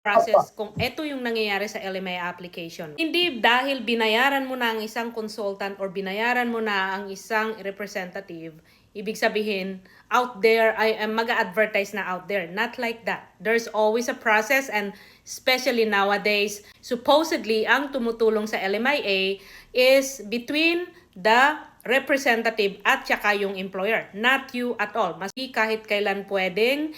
process kung ito yung nangyayari sa LMI application. Hindi dahil binayaran mo na ang isang consultant or binayaran mo na ang isang representative, ibig sabihin, out there, I am mag-advertise na out there. Not like that. There's always a process, and especially nowadays, supposedly, ang tumutulong sa LMIA is between the representative at saka yung employer. Not you at all. Mas kahit kailan pwedeng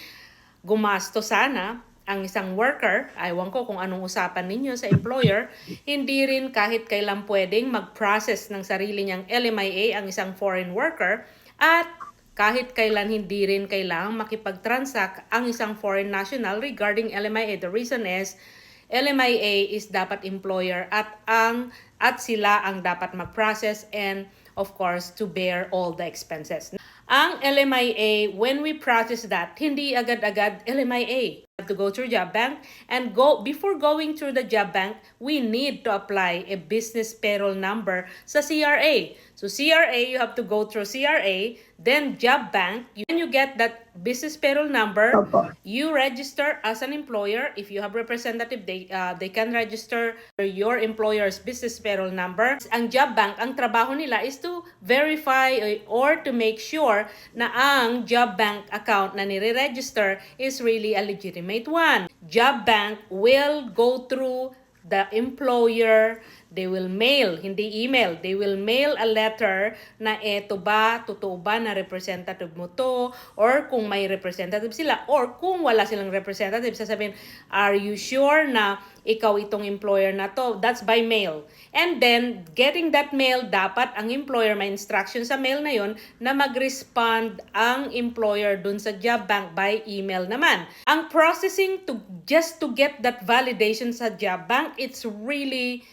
gumasto sana ang isang worker, aywan ko kung anong usapan ninyo sa employer, hindi rin kahit kailan pwedeng mag-process ng sarili niyang LMIA ang isang foreign worker, at kahit kailan hindi rin kailangang makipag-transact ang isang foreign national regarding LMIA. The reason is, LMIA is dapat employer at sila ang dapat mag-process and of course to bear all the expenses. Ang LMIA, when we process that, hindi agad-agad LMIA. You have to go through job bank, and before going through the job bank, we need to apply a business payroll number sa CRA. So CRA, you have to go through CRA, then job bank. When you get that business payroll number, you register as an employer. If you have representative, they can register your employer's business payroll number. Ang job bank, ang trabaho nila is to verify or to make sure na ang job bank account na nire-register is really a legitimate one. Job bank will go through the employer, they will mail, hindi email, they will mail a letter na eto ba, totoo ba na representative mo to, or kung may representative sila, or kung wala silang representative, sasabihin, are you sure na ikaw itong employer na to? That's by mail. And then, getting that mail, dapat ang employer may instruction sa mail na yon na mag-respond ang employer dun sa job bank by email naman. Ang processing just to get that validation sa job bank, it's really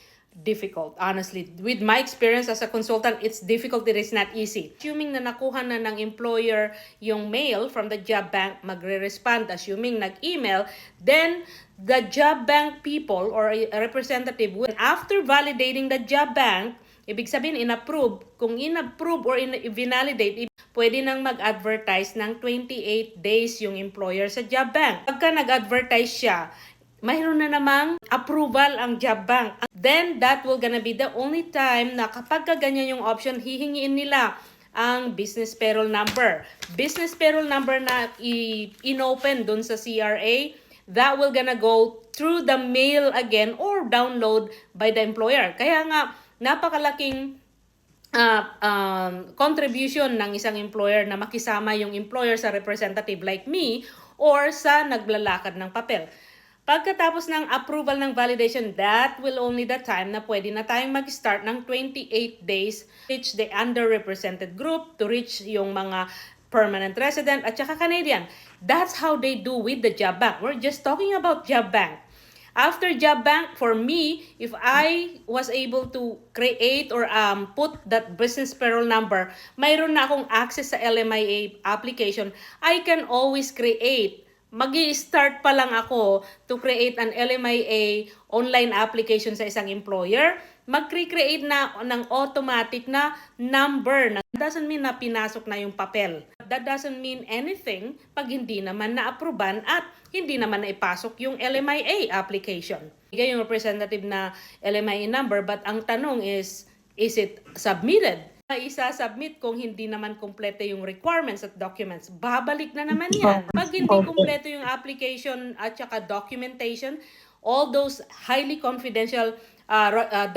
difficult, honestly. With my experience as a consultant, it's difficult. It is not easy. Assuming na nakuha na ng employer yung mail from the job bank, magre-respond. Assuming nag-email, then the job bank people or a representative will, after validating the job bank, ibig sabihin in-approve, kung in-approve or in-validate, pwede nang mag-advertise ng 28 days yung employer sa job bank. Pagka nag-advertise siya, mayroon na namang approval ang job bank. Then, that will gonna be the only time na kapag ganyan yung option, hihingiin nila ang business payroll number. Business payroll number na in-open dun sa CRA, that will gonna go through the mail again or download by the employer. Kaya nga, napakalaking contribution ng isang employer na makisama yung employer sa representative like me or sa naglalakad ng papel. Pagkatapos ng approval ng validation, that will only the time na pwede na tayong mag-start ng 28 days to reach the underrepresented group, to reach yung mga permanent resident at saka Canadian. That's how they do with the job bank. We're just talking about job bank. After job bank, for me, if I was able to create or put that business payroll number, mayroon na akong access sa LMIA application, I can always create. Mag-i-start pa lang ako to create an LMIA online application sa isang employer, mag-create na ng automatic na number. That doesn't mean na pinasok na yung papel. That doesn't mean anything pag hindi naman na-approvean at hindi naman na ipasok yung LMIA application. Bigay yung representative na LMIA number, but ang tanong is it submitted? Isa-submit kung hindi naman kumpleto yung requirements at documents. Babalik na naman yan. Pag hindi kumpleto yung application at saka documentation, all those highly confidential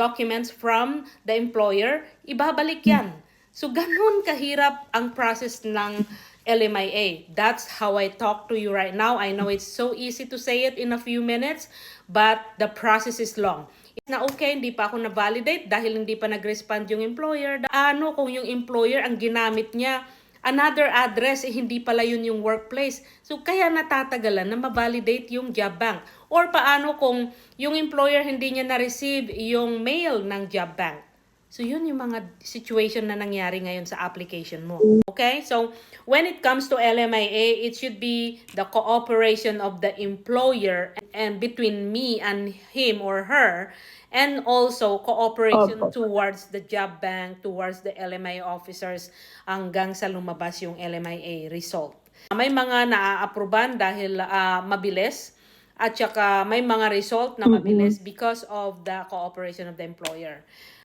documents from the employer, ibabalik yan. So, ganun kahirap ang process ng LMIA. That's how I talk to you right now. I know it's so easy to say it in a few minutes, but the process is long. Na okay, hindi pa ako na-validate dahil hindi pa nag-respond yung employer. Ano kung yung employer ang ginamit niya another address, hindi pala yun yung workplace. So kaya natatagalan na ma-validate yung job bank. Or paano kung yung employer hindi niya na-receive yung mail ng job bank. So yun yung mga situation na nangyari ngayon sa application mo. Okay? So when it comes to LMIA, it should be the cooperation of the employer and between me and him or her, and also cooperation towards the job bank, towards the LMIA officers hanggang sa lumabas yung LMIA result. May mga naa-approvean dahil mabilis. at saka may mga result na mabilis because of the cooperation of the employer.